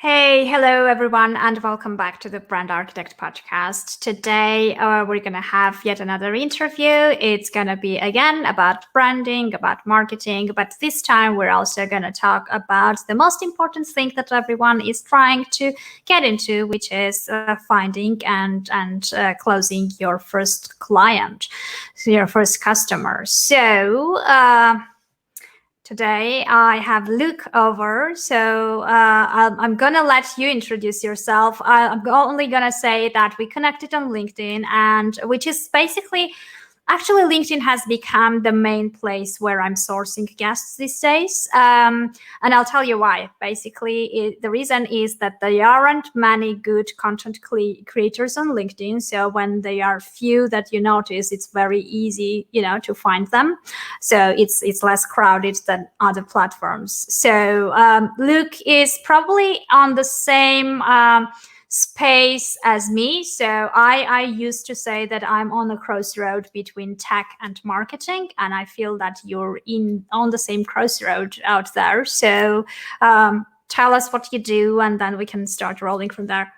Hey, hello everyone, and welcome back to the Brand Architect podcast. Today, we're going to have yet another interview. It's going to be again about branding, about marketing, but this time we're also going to talk about the most important thing that everyone is trying to get into, which is finding and closing your first client, so your first customer. Today I have Luc over, so I'm gonna let you introduce yourself. I'm only gonna say that we connected on LinkedIn, and which is basically, actually LinkedIn has become the main place where I'm sourcing guests these days, and I'll tell you why. Basically, the reason is that there aren't many good content creators on LinkedIn, so when there are few that you notice, it's very easy, to find them. So it's less crowded than other platforms. So Luc is probably on the same space as me. So I used to say that I'm on a crossroad between tech and marketing, and I feel that you're on the same crossroad out there. So tell us what you do, and then we can start rolling from there.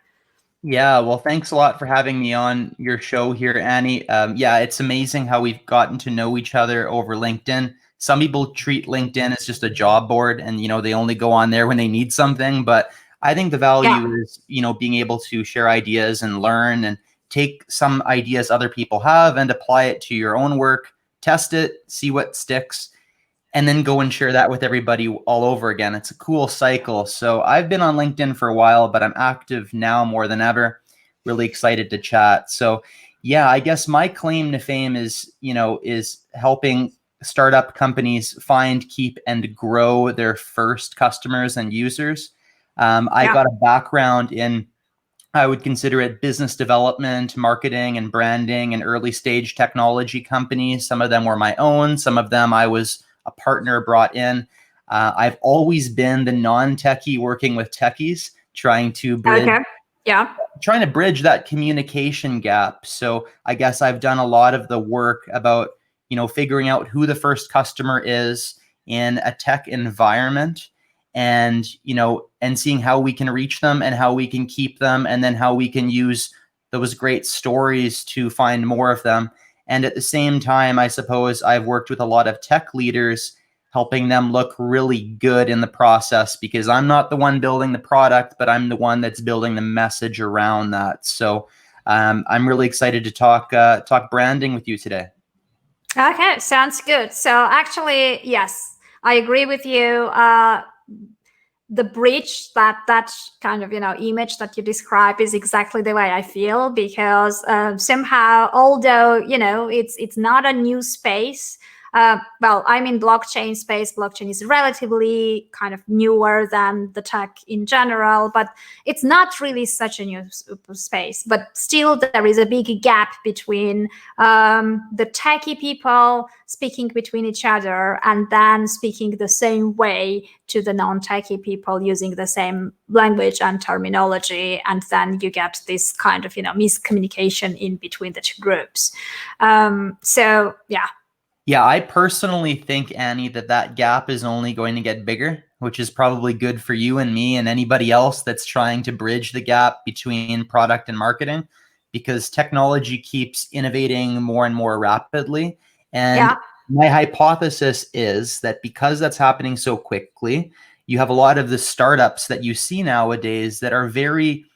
Yeah, well, thanks a lot for having me on your show here, Annie. Yeah, it's amazing how we've gotten to know each other over LinkedIn. Some people treat LinkedIn as just a job board and, they only go on there when they need something. But I think the value is, being able to share ideas and learn and take some ideas other people have and apply it to your own work, test it, see what sticks, and then go and share that with everybody all over again. It's a cool cycle. So I've been on LinkedIn for a while, but I'm active now more than ever. Really excited to chat. So yeah, I guess my claim to fame is helping startup companies find, keep, and grow their first customers and users. I got a background in, I would consider it, business development, marketing, and branding, and early stage technology companies. Some of them were my own. Some of them I was a partner brought in. I've always been the non-techie working with techies, trying to bridge that communication gap. So I guess I've done a lot of the work about, figuring out who the first customer is in a tech environment, and seeing how we can reach them and how we can keep them, and then how we can use those great stories to find more of them. And at the same time, I suppose I've worked with a lot of tech leaders, helping them look really good in the process, because I'm not the one building the product, but I'm the one that's building the message around that. So I'm really excited to talk branding with you today. Okay, sounds good. So actually, yes, I agree with you. The bridge, that kind of image that you describe, is exactly the way I feel, because somehow, although it's not a new space. Well, I'm in blockchain space. Blockchain is relatively kind of newer than the tech in general, but it's not really such a new space. But still, there is a big gap between the techie people speaking between each other and then speaking the same way to the non-techie people, using the same language and terminology, and then you get this kind of miscommunication in between the two groups. So yeah. Yeah, I personally think, Annie, that gap is only going to get bigger, which is probably good for you and me and anybody else that's trying to bridge the gap between product and marketing, because technology keeps innovating more and more rapidly. And my hypothesis is that because that's happening so quickly, you have a lot of the startups that you see nowadays that are the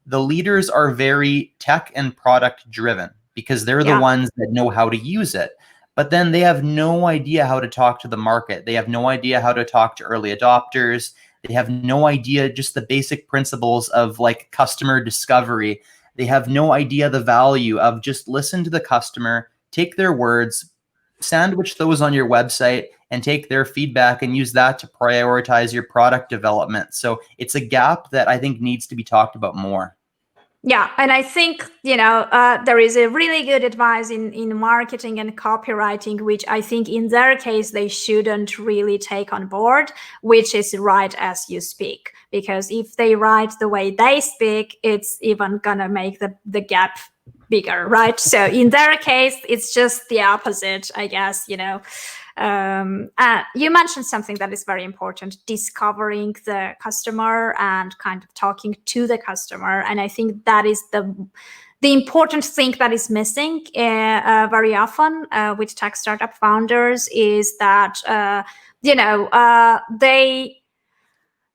leaders are very tech and product driven, because they're the ones that know how to use it. But then they have no idea how to talk to the market. They have no idea how to talk to early adopters. They have no idea just the basic principles of like customer discovery. They have no idea the value of just listen to the customer, take their words, sandwich those on your website, and take their feedback and use that to prioritize your product development. So it's a gap that I think needs to be talked about more. Yeah, and I think, there is a really good advice in marketing and copywriting, which I think in their case, they shouldn't really take on board, which is write as you speak. Because if they write the way they speak, it's even going to make the gap bigger, right? So in their case, it's just the opposite, I guess, You mentioned something that is very important: discovering the customer and kind of talking to the customer. And I think that is the important thing that is missing very often with tech startup founders, is that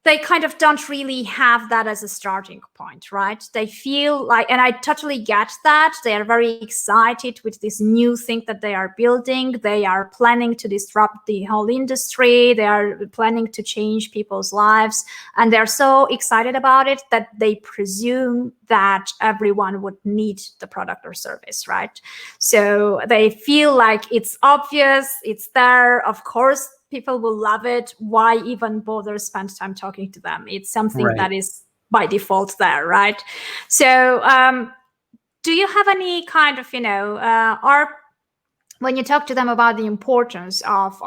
they kind of don't really have that as a starting point, right? They feel like, and I totally get that, they are very excited with this new thing that they are building. They are planning to disrupt the whole industry. They are planning to change people's lives. And they're so excited about it that they presume that everyone would need the product or service, right? So they feel like it's obvious, it's there, of course people will love it. Why even bother spend time talking to them? It's something that is by default there, right? So do you have any kind of, or when you talk to them about the importance of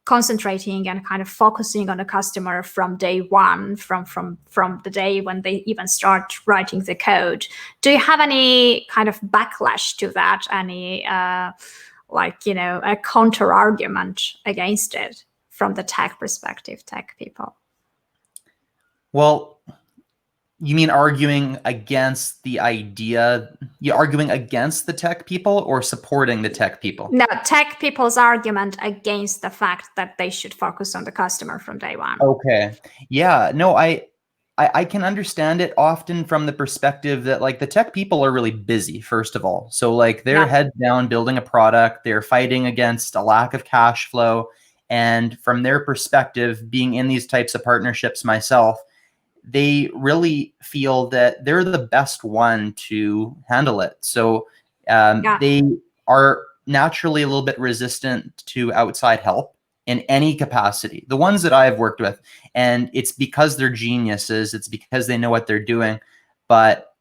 concentrating and kind of focusing on the customer from day one, from the day when they even start writing the code, do you have any kind of backlash to that? Any a counter argument against it from the tech perspective, tech people? Well, you mean arguing against the idea? You arguing against the tech people or supporting the tech people? No, tech people's argument against the fact that they should focus on the customer from day one. Okay. Yeah. No, I can understand it often from the perspective that like the tech people are really busy, first of all. So like they're heads down building a product, they're fighting against a lack of cash flow. And from their perspective, being in these types of partnerships myself, they really feel that they're the best one to handle it. So they are naturally a little bit resistant to outside help in any capacity, the ones that I've worked with. And it's because they're geniuses. It's because they know what they're doing. But,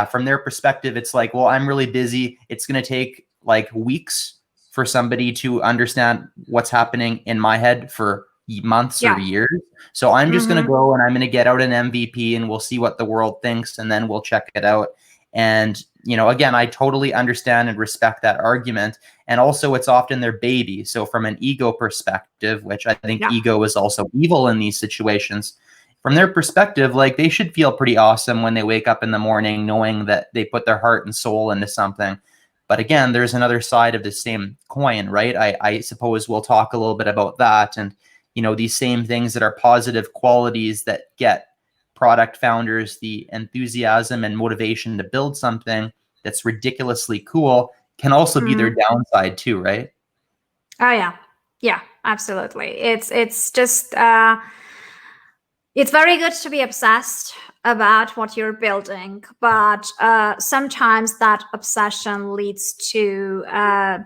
from their perspective, it's like, well, I'm really busy. It's going to take like weeks for somebody to understand what's happening in my head for months or years. So I'm just going to go and I'm going to get out an MVP and we'll see what the world thinks. And then we'll check it out. And, again, I totally understand and respect that argument. And also it's often their baby. So from an ego perspective, which I think ego is also evil in these situations, from their perspective, like they should feel pretty awesome when they wake up in the morning knowing that they put their heart and soul into something. But again, there's another side of the same coin, right? I suppose we'll talk a little bit about that. And, these same things that are positive qualities that get product founders the enthusiasm and motivation to build something that's ridiculously cool can also be their downside too, right? Oh yeah, absolutely. It's just it's very good to be obsessed about what you're building, but sometimes that obsession leads to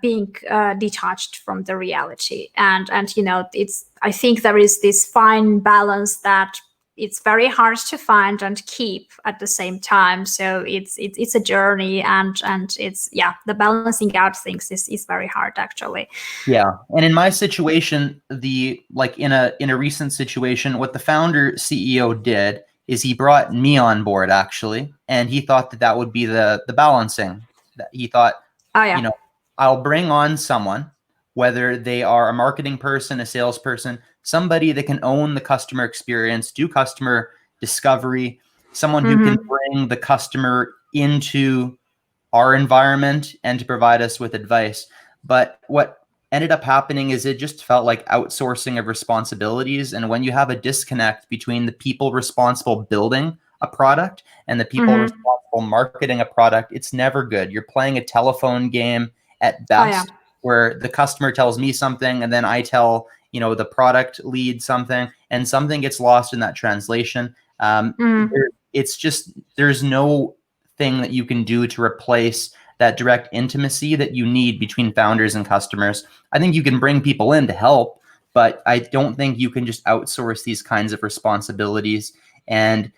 being detached from the reality. And I think there is this fine balance that it's very hard to find and keep at the same time. So it's a journey, and it's the balancing out things is very hard actually. Yeah. And in my situation, in a recent situation, what the founder CEO did is he brought me on board actually, and he thought that would be the balancing. That he thought, I'll bring on someone, whether they are a marketing person, a salesperson, somebody that can own the customer experience, do customer discovery, someone who can bring the customer into our environment and to provide us with advice. But what ended up happening is it just felt like outsourcing of responsibilities. And when you have a disconnect between the people responsible building a product and the people responsible marketing a product, it's never good. You're playing a telephone game at best, where the customer tells me something and then I tell the product lead something, and something gets lost in that translation. It's just, there's no thing that you can do to replace that direct intimacy that you need between founders and customers. I think you can bring people in to help, but I don't think you can just outsource these kinds of responsibilities. And,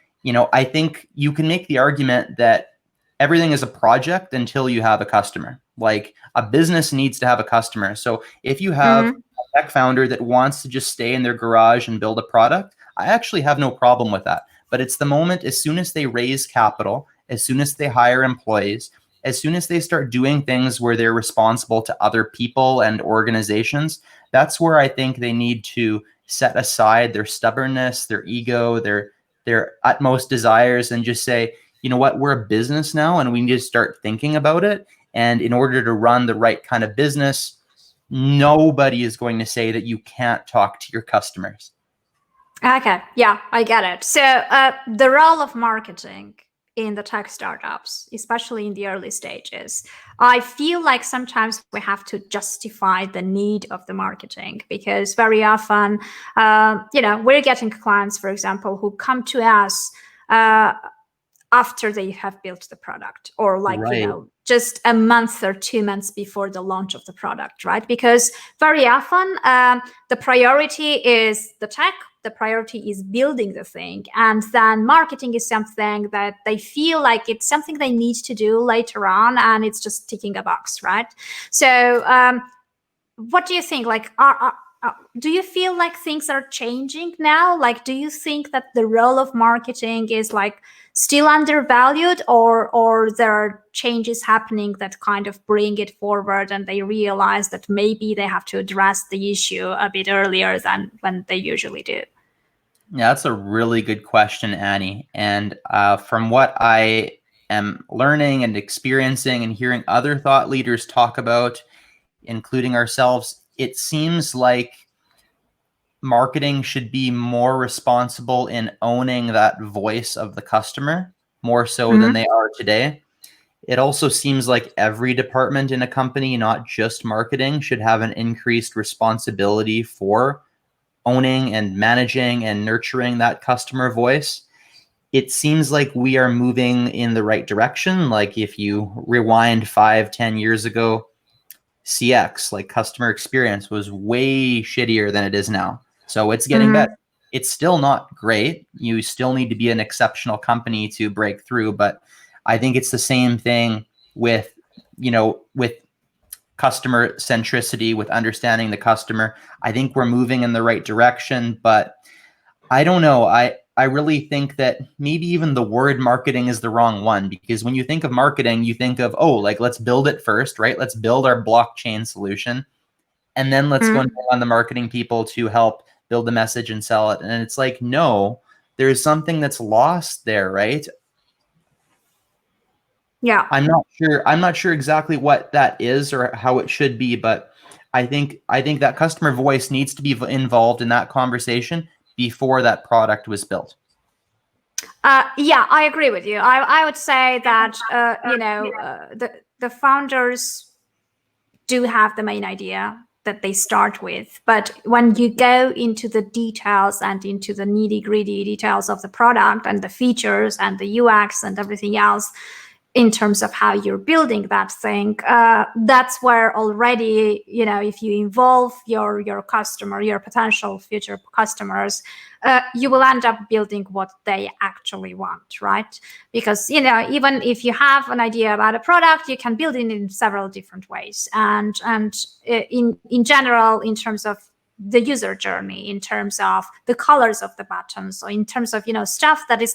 I think you can make the argument that everything is a project until you have a customer. Like a business needs to have a customer. So if you have a tech founder that wants to just stay in their garage and build a product, I actually have no problem with that. But it's the moment, as soon as they raise capital, as soon as they hire employees, as soon as they start doing things where they're responsible to other people and organizations, that's where I think they need to set aside their stubbornness, their ego, their utmost desires, and just say, you know what, we're a business now and we need to start thinking about it. And in order to run the right kind of business, nobody is going to say that you can't talk to your customers. Okay, yeah, I get it. So the role of marketing in the tech startups, especially in the early stages, I feel like sometimes we have to justify the need of the marketing, because very often, we're getting clients, for example, who come to us after they have built the product, or like, Right. just a month or 2 months before the launch of the product, right? Because very often the priority is the tech, the priority is building the thing, and then marketing is something that they feel like it's something they need to do later on, and it's just ticking a box, right? So what do you think? Like, do you feel like things are changing now? Like, do you think that the role of marketing is like still undervalued, or there are changes happening that kind of bring it forward, and they realize that maybe they have to address the issue a bit earlier than when they usually do? Yeah, that's a really good question, Annie. And from what I am learning and experiencing and hearing other thought leaders talk about, including ourselves, it seems like marketing should be more responsible in owning that voice of the customer more so than they are today. It also seems like every department in a company, not just marketing, should have an increased responsibility for owning and managing and nurturing that customer voice. It seems like we are moving in the right direction. Like if you rewind 5-10 years ago, CX, like customer experience, was way shittier than it is now. So it's getting better. It's still not great. You still need to be an exceptional company to break through. But I think it's the same thing with, with customer centricity, with understanding the customer. I think we're moving in the right direction, but I don't know. I really think that maybe even the word marketing is the wrong one, because when you think of marketing, you think of, oh, like let's build it first, right? Let's build our blockchain solution, and then let's go and bring on the marketing people to help build the message and sell it. And it's like, no, there's something that's lost there, right? Yeah. I'm not sure exactly what that is or how it should be, but I think that customer voice needs to be involved in that conversation before that product was built. Yeah, I agree with you. I would say that the founders do have the main idea that they start with, but when you go into the details and into the nitty-gritty details of the product and the features and the UX and everything else, in terms of how you're building that thing, that's where already, if you involve your customer, your potential future customers, you will end up building what they actually want, right? Because, even if you have an idea about a product, you can build it in several different ways. And in general, in terms of the user journey, in terms of the colors of the buttons, or in terms of stuff that is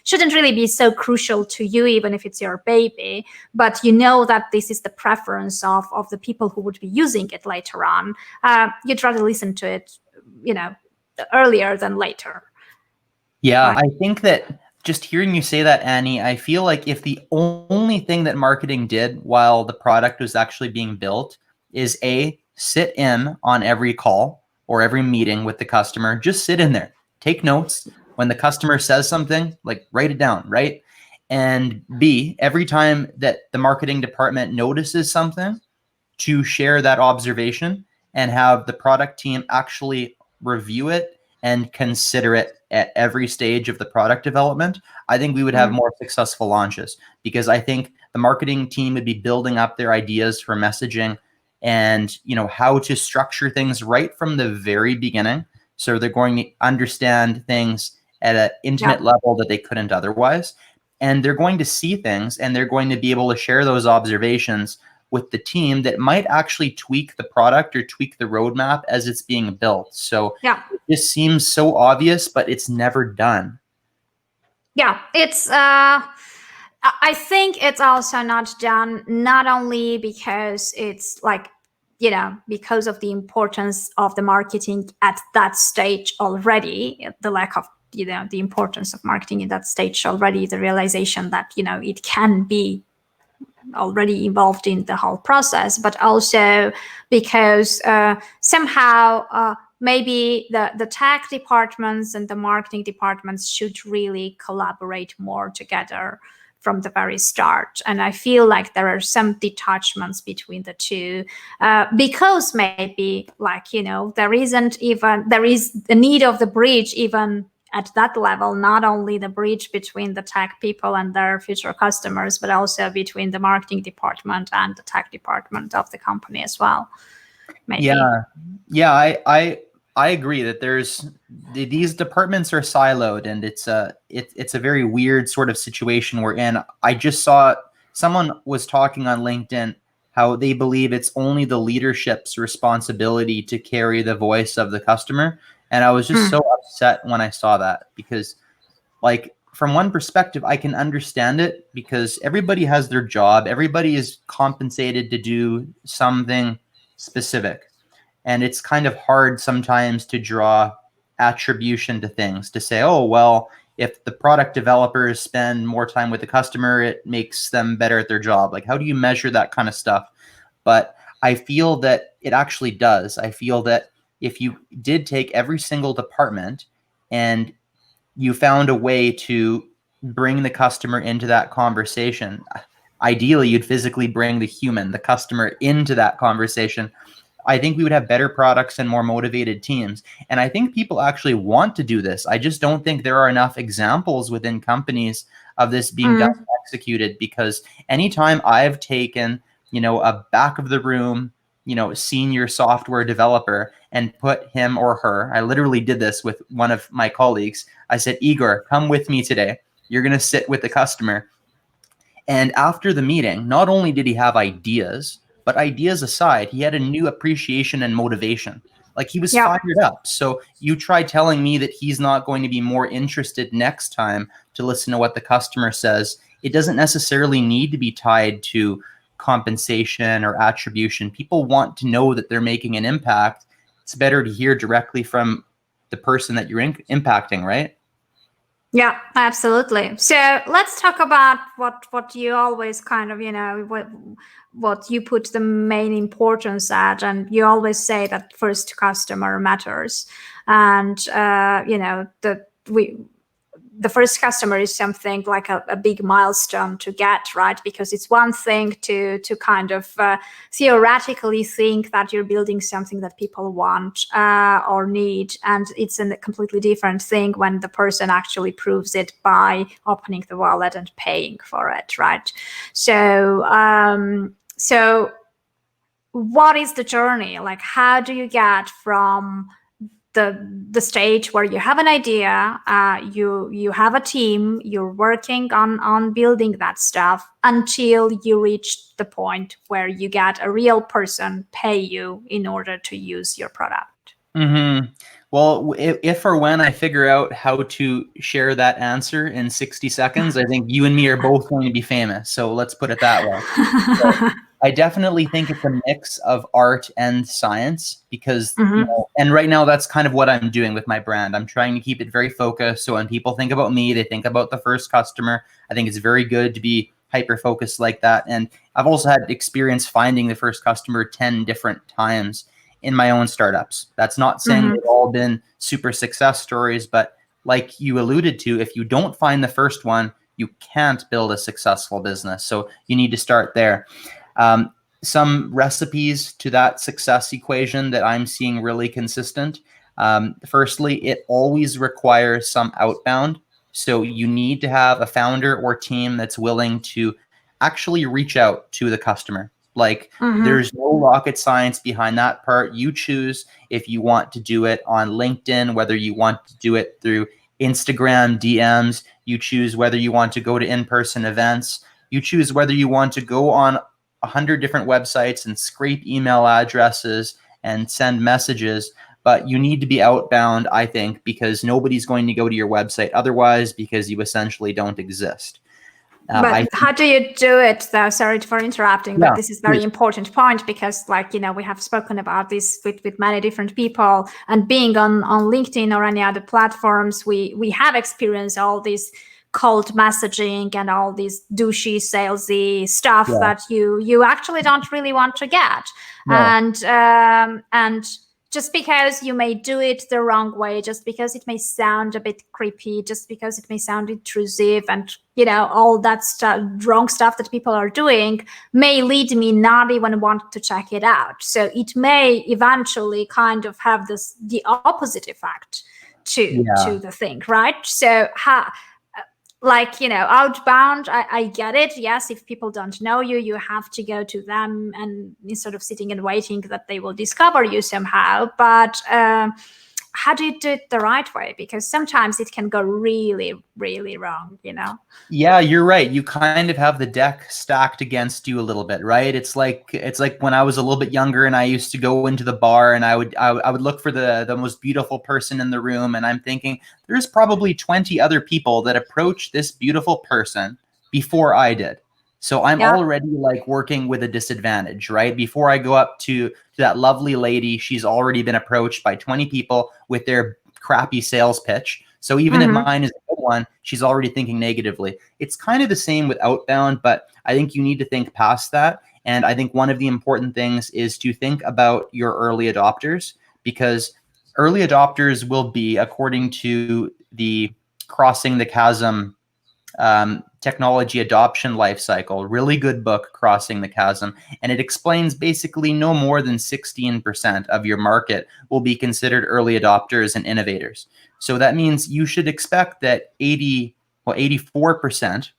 shouldn't really be so crucial to you, even if it's your baby, but that this is the preference of the people who would be using it later on, you'd rather listen to it earlier than later. Yeah, I think that just hearing you say that, Annie, I feel like if the only thing that marketing did while the product was actually being built is sit in on every call or every meeting with the customer, just sit in there, take notes. When the customer says something, like write it down, right? And B, every time that the marketing department notices something, to share that observation and have the product team actually review it and consider it at every stage of the product development, I think we would have more successful launches, because I think the marketing team would be building up their ideas for messaging and how to structure things right from the very beginning. So they're going to understand things at an intimate level that they couldn't otherwise. And they're going to see things, and they're going to be able to share those observations with the team that might actually tweak the product or tweak the roadmap as it's being built. So this seems so obvious, but it's never done. Yeah, it's I think it's also not done not only because it's like, because of the importance of the marketing at that stage already, the lack of, the importance of marketing in that stage already, the realization that, it can be already involved in the whole process, but also because somehow maybe the tech departments and the marketing departments should really collaborate more together from the very start. And I feel like there are some detachments between the two, because maybe, like, there is the need of the bridge even at that level, not only the bridge between the tech people and their future customers, but also between the marketing department and the tech department of the company as well. Maybe. Yeah, I agree that these departments are siloed, and it's a very weird sort of situation we're in. I just saw someone was talking on LinkedIn how they believe it's only the leadership's responsibility to carry the voice of the customer. And I was just so upset when I saw that, because, like, from one perspective, I can understand it, because everybody has their job. Everybody is compensated to do something specific. And it's kind of hard sometimes to draw attribution to things, to say, oh, well, if the product developers spend more time with the customer, it makes them better at their job. Like, how do you measure that kind of stuff? But I feel that it actually does. I feel that if you did take every single department and you found a way to bring the customer into that conversation, ideally you'd physically bring the human, the customer, into that conversation, I think we would have better products and more motivated teams. And I think people actually want to do this. I just don't think there are enough examples within companies of this being done and executed, because anytime I've taken, a back of the room, senior software developer and put him or her, I literally did this with one of my colleagues. I said, Igor, come with me today. You're going to sit with the customer. And after the meeting, not only did he have ideas, but ideas aside, he had a new appreciation and motivation. Like, he was fired up. So you try telling me that he's not going to be more interested next time to listen to what the customer says. It doesn't necessarily need to be tied to compensation or attribution. People want to know that they're making an impact. It's better to hear directly from the person that you're impacting, right? Yeah, absolutely. So let's talk about what you always kind of, what you put the main importance at, and you always say that first customer matters, and the first customer is something like a big milestone to get, right? Because it's one thing to kind of theoretically think that you're building something that people want or need, and it's a completely different thing when the person actually proves it by opening the wallet and paying for it, right? So what is the journey? Like, how do you get from the stage where you have an idea, you have a team, you're working on building that stuff, until you reach the point where you get a real person pay you in order to use your product? Well, if or when I figure out how to share that answer in 60 seconds, I think you and me are both going to be famous. So let's put it that way. So I definitely think it's a mix of art and science, because, and right now that's kind of what I'm doing with my brand. I'm trying to keep it very focused. So when people think about me, they think about the first customer. I think it's very good to be hyper-focused like that. And I've also had experience finding the first customer 10 different times in my own startups. That's not saying they've all been super success stories, but like you alluded to, if you don't find the first one, you can't build a successful business. So you need to start there. Some recipes to that success equation that I'm seeing really consistent. Firstly, it always requires some outbound. So you need to have a founder or team that's willing to actually reach out to the customer. Like, there's no rocket science behind that part. You choose if you want to do it on LinkedIn, whether you want to do it through Instagram DMs. You choose whether you want to go to in-person events. You choose whether you want to go on 100 different websites and scrape email addresses and send messages. But you need to be outbound, I think, because nobody's going to go to your website otherwise, because you essentially don't exist. But how do you do it though? Sorry for interrupting, but this is very please. important point because like, we have spoken about this with many different people, and being on LinkedIn or any other platforms, we have experienced all this cold messaging and all this douchey salesy stuff that you actually don't really want to get. No. And just because you may do it the wrong way, just because it may sound a bit creepy, just because it may sound intrusive, and all that wrong stuff that people are doing may lead me not even want to check it out. So it may eventually kind of have the opposite effect to the thing, right? So outbound, I get it. Yes, if people don't know you, you have to go to them, and instead of sitting and waiting that they will discover you somehow. But how do you do it the right way? Because sometimes it can go really, really wrong, Yeah, you're right. You kind of have the deck stacked against you a little bit, right? It's like when I was a little bit younger and I used to go into the bar and I would look for the most beautiful person in the room, and I'm thinking there's probably 20 other people that approached this beautiful person before I did. So I'm already like working with a disadvantage, right? Before I go up to that lovely lady, she's already been approached by 20 people with their crappy sales pitch. So even if mine is a good one, she's already thinking negatively. It's kind of the same with outbound, but I think you need to think past that. And I think one of the important things is to think about your early adopters, because early adopters will be, according to the Crossing the Chasm technology adoption life cycle, really good book, Crossing the Chasm, and it explains basically no more than 16% of your market will be considered early adopters and innovators. So that means you should expect that 84%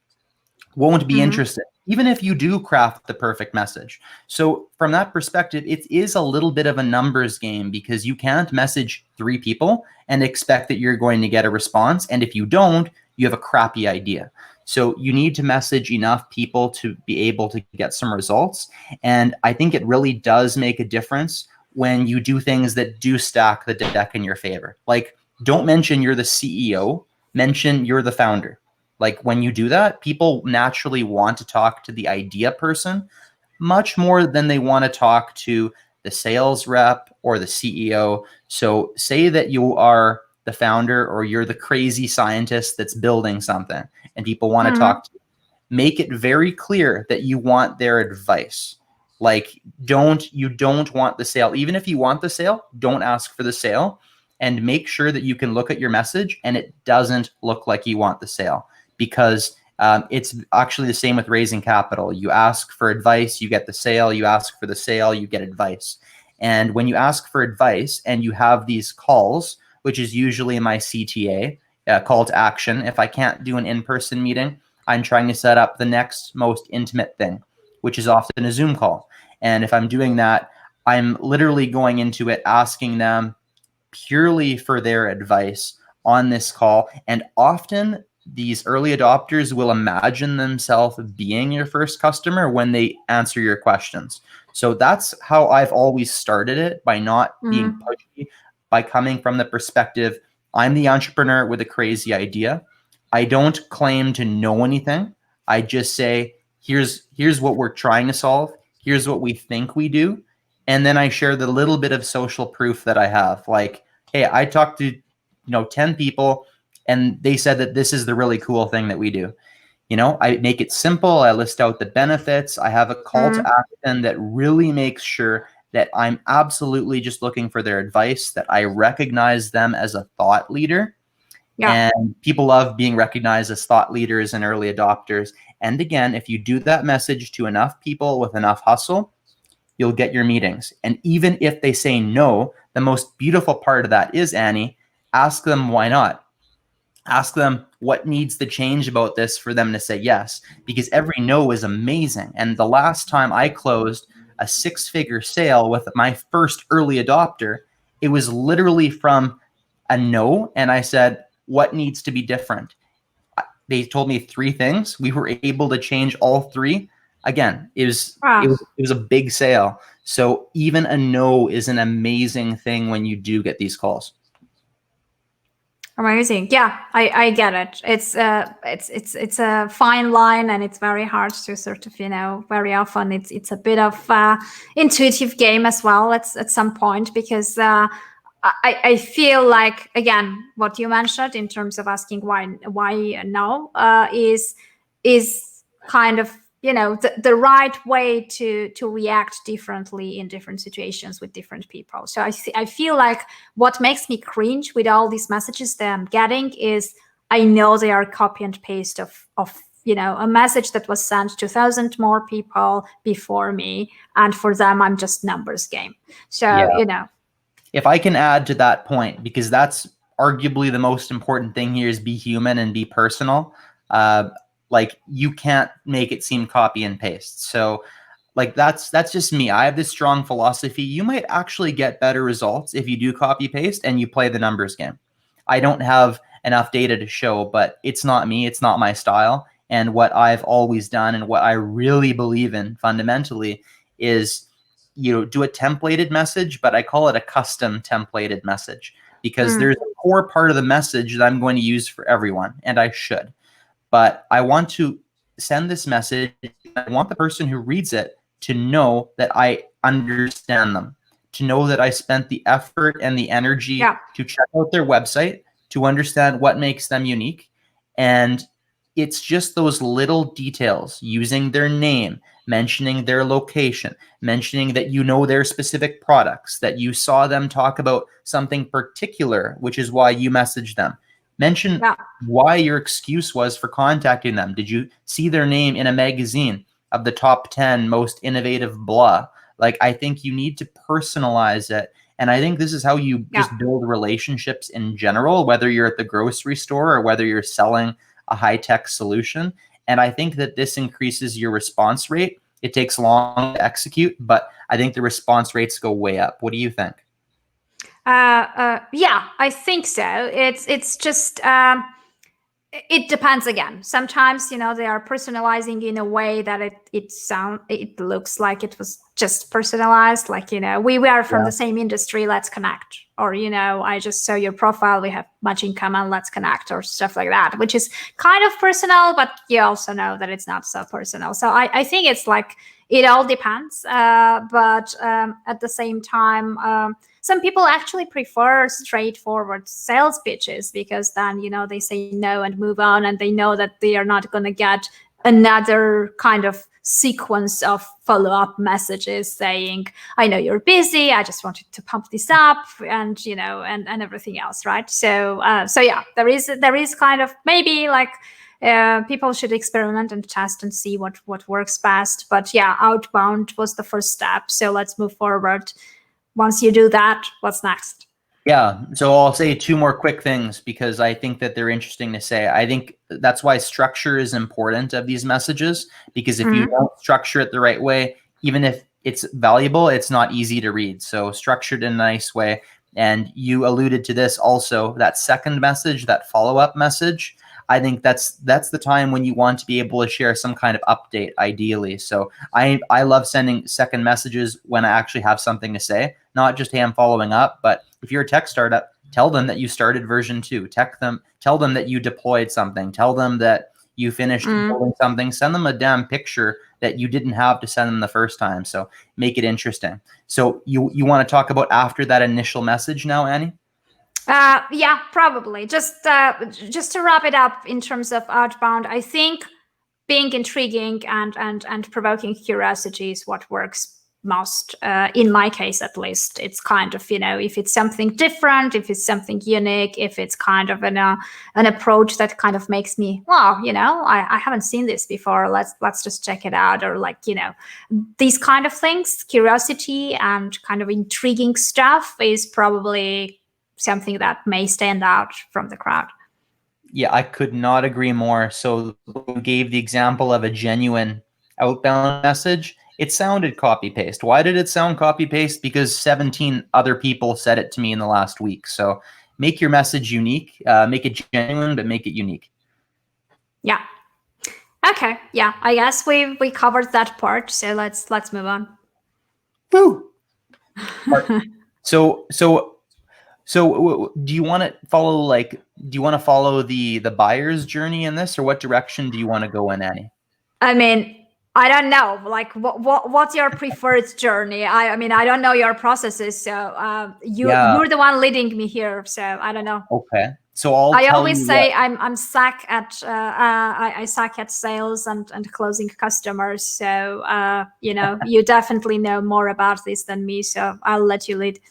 won't be interested, even if you do craft the perfect message. So from that perspective, it is a little bit of a numbers game, because you can't message 3 people and expect that you're going to get a response. And if you don't, you have a crappy idea. So you need to message enough people to be able to get some results. And I think it really does make a difference when you do things that do stack the deck in your favor. Like, don't mention you're the CEO, mention you're the founder. Like, when you do that, people naturally want to talk to the idea person much more than they want to talk to the sales rep or the CEO. So say that you are the founder or you're the crazy scientist that's building something and people want to talk to you. Make it very clear that you want their advice. Like, you don't want the sale. Even if you want the sale, don't ask for the sale, and make sure that you can look at your message and it doesn't look like you want the sale, because it's actually the same with raising capital. You ask for advice, you get the sale. You ask for the sale, you get advice. And when you ask for advice and you have these calls, which is usually my CTA, call to action. If I can't do an in-person meeting, I'm trying to set up the next most intimate thing, which is often a Zoom call. And if I'm doing that, I'm literally going into it asking them purely for their advice on this call. And often these early adopters will imagine themselves being your first customer when they answer your questions. So that's how I've always started it, by not being pushy, by coming from the perspective, I'm the entrepreneur with a crazy idea. I don't claim to know anything. I just say, here's what we're trying to solve. Here's what we think we do. And then I share the little bit of social proof that I have. Like, hey, I talked to 10 people and they said that this is the really cool thing that we do. I make it simple. I list out the benefits. I have a call to action that really makes sure that I'm absolutely just looking for their advice, that I recognize them as a thought leader. Yeah. And people love being recognized as thought leaders and early adopters. And again, if you do that message to enough people with enough hustle, you'll get your meetings. And even if they say no, the most beautiful part of that is, Annie, ask them why not. Ask them what needs to change about this for them to say yes, because every no is amazing. And the last time I closed a 6-figure sale with my first early adopter, it was literally from a no. And I said, what needs to be different? They told me 3 things. We were able to change all 3. Again, it was a big sale. So even a no is an amazing thing when you do get these calls. Amazing. Yeah, I get it. It's a fine line, and it's very hard to sort of, very often it's a bit of intuitive game as well at some point, because I feel like, again, what you mentioned in terms of asking why no, is kind of, the right way to react differently in different situations with different people. So I feel like what makes me cringe with all these messages that I'm getting is, I know they are copy and paste of a message that was sent to 1,000 more people before me, and for them I'm just numbers game. So If I can add to that point, because that's arguably the most important thing here, is be human and be personal. Like, you can't make it seem copy and paste. So like, that's just me. I have this strong philosophy. You might actually get better results if you do copy paste and you play the numbers game. I don't have enough data to show, but it's not me. It's not my style. And what I've always done, and what I really believe in fundamentally, is do a templated message, but I call it a custom templated message, because there's a core part of the message that I'm going to use for everyone, and I should. But I want to send this message. I want the person who reads it to know that I understand them, to know that I spent the effort and the energy to check out their website, to understand what makes them unique. And it's just those little details, using their name, mentioning their location, mentioning that their specific products, that you saw them talk about something particular, which is why you messaged them. Mention why your excuse was for contacting them. Did you see their name in a magazine of the top 10 most innovative blah? Like, I think you need to personalize it. And I think this is how you just build relationships in general, whether you're at the grocery store or whether you're selling a high-tech solution. And I think that this increases your response rate. It takes long to execute, but I think the response rates go way up. What do you think? Yeah, I think so. It's just it depends again. Sometimes they are personalizing in a way that it looks like it was just personalized. Like, we are from the same industry, let's connect. Or I just saw your profile, we have much in common, let's connect, or stuff like that, which is kind of personal, but you also know that it's not so personal. So I think it's like, it all depends. But at the same time, some people actually prefer straightforward sales pitches, because then, they say no and move on, and they know that they are not going to get another kind of sequence of follow-up messages saying, I know you're busy, I just wanted to pump this up, and and everything else, right? So yeah, there is kind of, maybe like, people should experiment and test and see what works best. But yeah, outbound was the first step, so let's move forward. Once you do that, what's next? Yeah, so I'll say two more quick things, because I think that they're interesting to say. I think that's why structure is important of these messages, because if you don't structure it the right way, even if it's valuable, it's not easy to read. So structured in a nice way. And you alluded to this also, that second message, that follow-up message, I think that's the time when you want to be able to share some kind of update, ideally. So I love sending second messages when I actually have something to say, not just, hey, I'm following up. But if you're a tech startup, tell them that you started version 2. Tell them that you deployed something. Tell them that you finished building something. Send them a damn picture that you didn't have to send them the first time. So make it interesting. So you want to talk about after that initial message now, Annie? Yeah, probably. Just to wrap it up in terms of outbound, I think being intriguing and provoking curiosity is what works most. In my case, at least, it's kind of, if it's something different, if it's something unique, if it's kind of an approach that kind of makes me, wow, I haven't seen this before. Let's just check it out. Or like, these kind of things, curiosity and kind of intriguing stuff is probably something that may stand out from the crowd. Yeah, I could not agree more. So you gave the example of a genuine outbound message. It sounded copy paste. Why did it sound copy paste? Because 17 other people said it to me in the last week. So make your message unique, make it genuine, but make it unique. Yeah. Okay. Yeah. I guess we covered that part. So let's move on. Woo. So So do you want to follow the buyer's journey in this, or what direction do you want to go in, Annie? I mean, I don't know. Like, what's your preferred journey? I mean, I don't know your processes, so Yeah. you're the one leading me here. So I don't know. Okay. So I'll I tell always you what. say I'm suck at I suck at sales and closing customers. So you definitely know more about this than me. So I'll let you lead.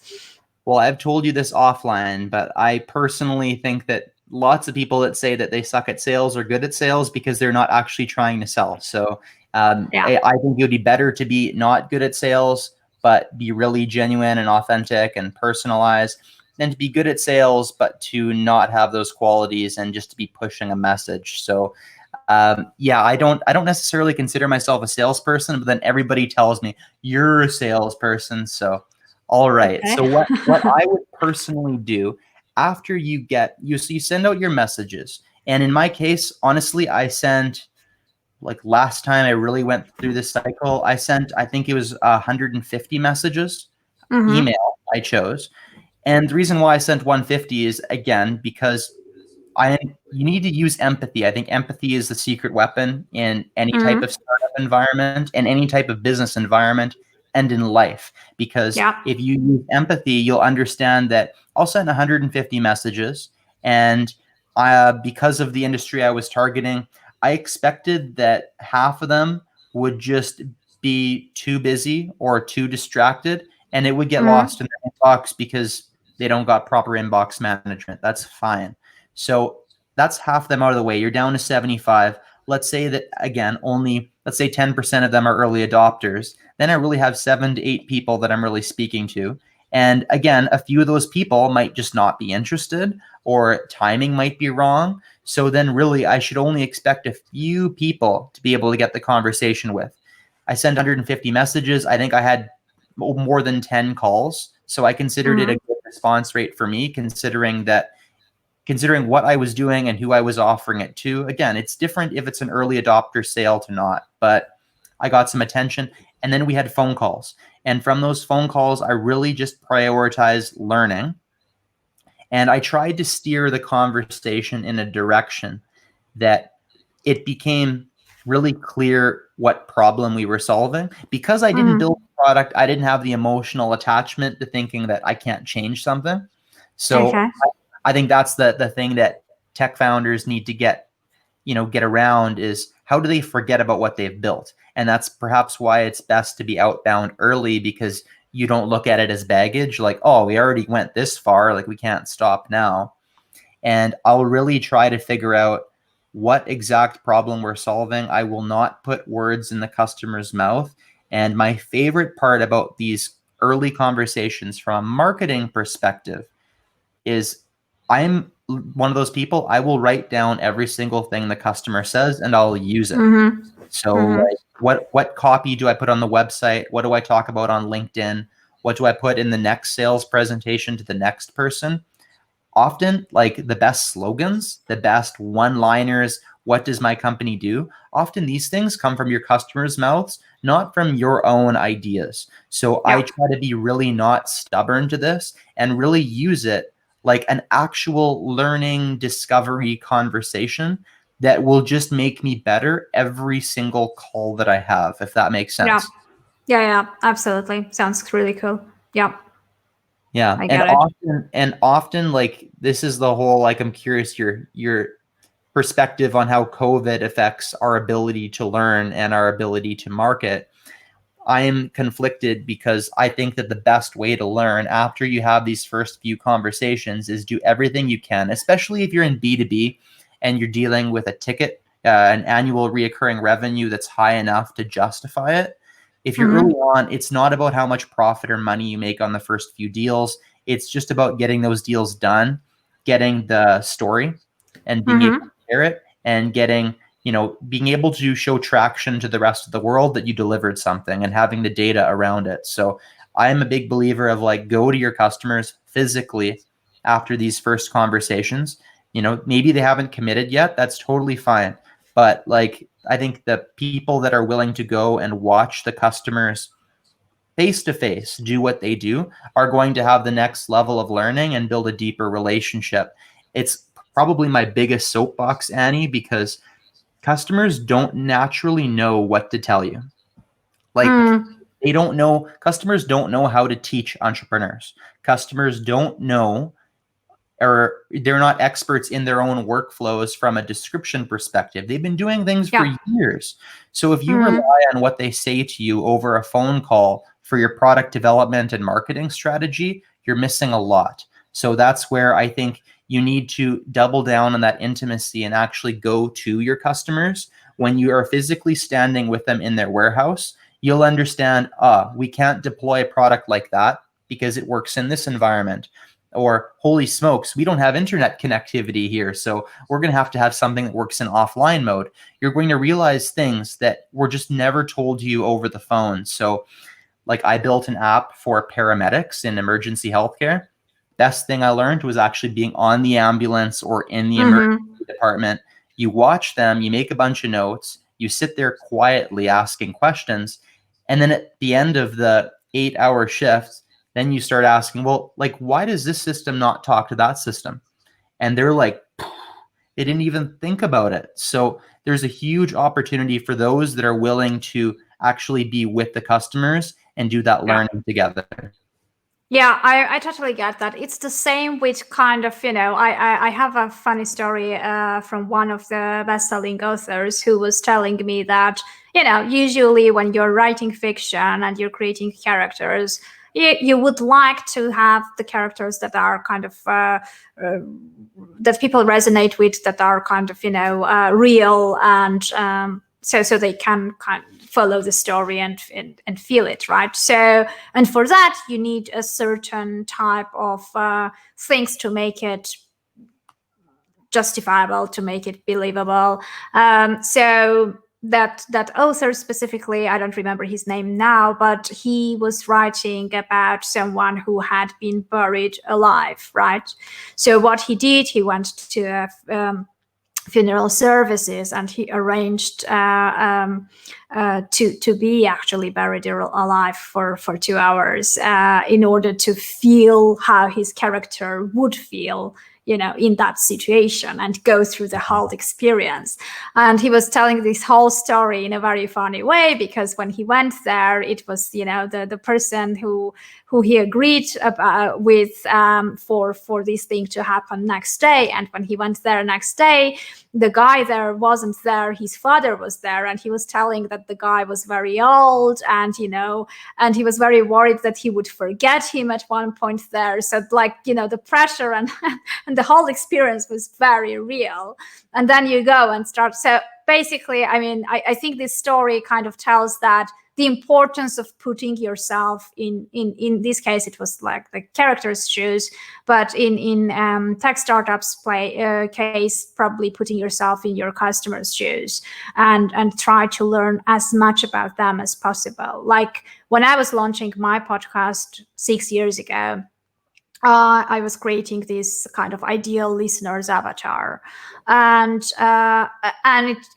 Well, I've told you this offline, but I personally think that lots of people that say that they suck at sales are good at sales because they're not actually trying to sell. So Yeah. I think it would be better to be not good at sales, but be really genuine and authentic and personalized, than to be good at sales, but to not have those qualities and just to be pushing a message. So yeah, I don't necessarily consider myself a salesperson, but then everybody tells me you're a salesperson. So all right. Okay. So what I would personally do after you send out your messages. And in my case, honestly, I sent, like, last time I really went through this cycle, I sent, I think it was 150 messages, Mm-hmm. email I chose. And the reason why I sent 150 is, again, because you need to use empathy. I think empathy is the secret weapon in any type of Mm-hmm. startup environment and any type of business environment and in life. Because Yeah. if you use empathy, you'll understand that I'll send 150 messages, and because of the industry I was targeting, I expected that half of them would just be too busy or too distracted, and it would get Mm-hmm. lost in their inbox because they don't got proper inbox management. That's fine. So that's half them out of the way. You're down to 75. Let's say that, again, let's say 10% of them are early adopters. Then I really have 7 to 8 people that I'm really speaking to. And again, a few of those people might just not be interested, or timing might be wrong. So then really I should only expect a few people to be able to get the conversation with. I sent 150 messages. I think I had more than 10 calls. So I considered it a Mm-hmm. good response rate for me, considering what I was doing and who I was offering it to. Again, it's different if it's an early adopter sale to not, but I got some attention. And then we had phone calls. And from those phone calls, I really just prioritized learning. And I tried to steer the conversation in a direction that it became really clear what problem we were solving. Because I didn't build Mm-hmm. the product, I didn't have the emotional attachment to thinking that I can't change something. So Okay. I think that's the thing that tech founders need to get around, is how do they forget about what they've built? And that's perhaps why it's best to be outbound early, because you don't look at it as baggage, like, oh, we already went this far, like we can't stop now. And I'll really try to figure out what exact problem we're solving. I will not put words in the customer's mouth. And my favorite part about these early conversations from a marketing perspective is I'm one of those people, I will write down every single thing the customer says and I'll use it. Mm-hmm. So Mm-hmm. like what copy do I put on the website? What do I talk about on LinkedIn? What do I put in the next sales presentation to the next person? Often, like, the best slogans, the best one-liners, what does my company do? Often these things come from your customers' mouths, not from your own ideas. So I Yeah. try to be really not stubborn to this and really use it like an actual learning discovery conversation that will just make me better every single call that I have, if that makes Yeah. sense. Yeah. Yeah. Absolutely. Sounds really cool. Yeah. Yeah, I and get it. often, like, this is the whole, like, I'm curious your perspective on how COVID affects our ability to learn and our ability to market. I am conflicted because I think that the best way to learn after you have these first few conversations is do everything you can, especially if you're in B2B and you're dealing with a ticket, an annual reoccurring revenue that's high enough to justify it. If you're early Mm-hmm. on, it's not about how much profit or money you make on the first few deals. It's just about getting those deals done, getting the story, and being able to Mm-hmm. share it, and being able to show traction to the rest of the world that you delivered something, and having the data around it. So I am a big believer of, like, go to your customers physically after these first conversations. Maybe they haven't committed yet. That's totally fine. But, like, I think the people that are willing to go and watch the customers face-to-face do what they do are going to have the next level of learning and build a deeper relationship. It's probably my biggest soapbox, Annie, because customers don't naturally know what to tell you. Like, they don't know, customers don't know how to teach entrepreneurs. Customers don't know, or they're not experts in their own workflows from a description perspective. They've been doing things for years. So if you rely on what they say to you over a phone call for your product development and marketing strategy, you're missing a lot. So that's where I think you need to double down on that intimacy and actually go to your customers. When you are physically standing with them in their warehouse, you'll understand, we can't deploy a product like that because it works in this environment. Or, holy smokes, we don't have internet connectivity here, so we're going to have something that works in offline mode. You're going to realize things that were just never told to you over the phone. So, like, I built an app for paramedics in emergency healthcare. Best thing I learned was actually being on the ambulance or in the emergency department. You watch them, you make a bunch of notes, you sit there quietly asking questions, and then at the end of the 8-hour shift, then you start asking, well, like, why does this system not talk to that system? And they're like, they didn't even think about it. So there's a huge opportunity for those that are willing to actually be with the customers and do that learning together. Yeah, I totally get that. It's the same with kind of, I have a funny story from one of the best-selling authors who was telling me that, usually when you're writing fiction and you're creating characters, you would like to have the characters that are kind of that people resonate with, that are kind of real, and so they can kind of follow the story and feel it, right? So, and for that you need a certain type of things to make it justifiable, to make it believable. So that author specifically, I don't remember his name now, but he was writing about someone who had been buried alive, right? So what he did, he went to funeral services and he arranged to be actually buried alive for 2 hours in order to feel how his character would feel in that situation and go through the whole experience. And he was telling this whole story in a very funny way, because when he went there, it was, the person who he agreed with for this thing to happen next day. And when he went there next day, the guy there wasn't there. His father was there, and he was telling that the guy was very old, and and he was very worried that he would forget him at one point there. So the pressure and and the whole experience was very real. And then you go and start. So basically, I think this story kind of tells that the importance of putting yourself in this case, it was like the character's shoes, but in tech startups case, probably putting yourself in your customer's shoes and try to learn as much about them as possible. Like when I was launching my podcast 6 years ago, I was creating this kind of ideal listener's avatar, and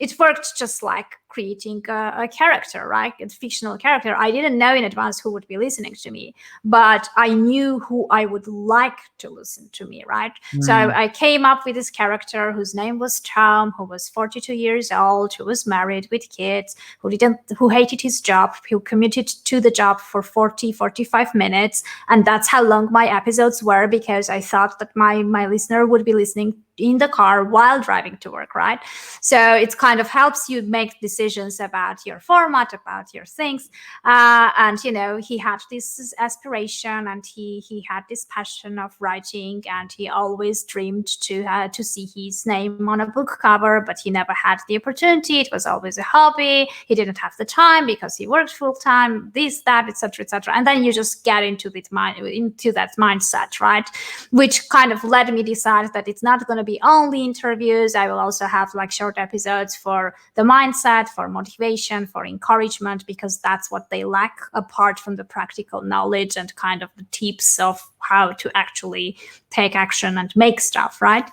it worked just like creating a character, right? A fictional character. I didn't know in advance who would be listening to me, but I knew who I would like to listen to me, right? So I came up with this character whose name was Tom, who was 42 years old, who was married with kids, who hated his job, who commuted to the job for 45 minutes. And that's how long my episodes were, because I thought that my listener would be listening in the car while driving to work, right? So it kind of helps you make decisions about your format, about your things. And he had this aspiration, and he had this passion of writing, and he always dreamed to see his name on a book cover, but he never had the opportunity. It was always a hobby. He didn't have the time because he worked full time, this, that, etc., etc. And then you just get into that mindset, right? Which kind of led me decide that it's not going to be only interviews. I will also have like short episodes for the mindset, for motivation, for encouragement, because that's what they lack apart from the practical knowledge and kind of the tips of how to actually take action and make stuff, right?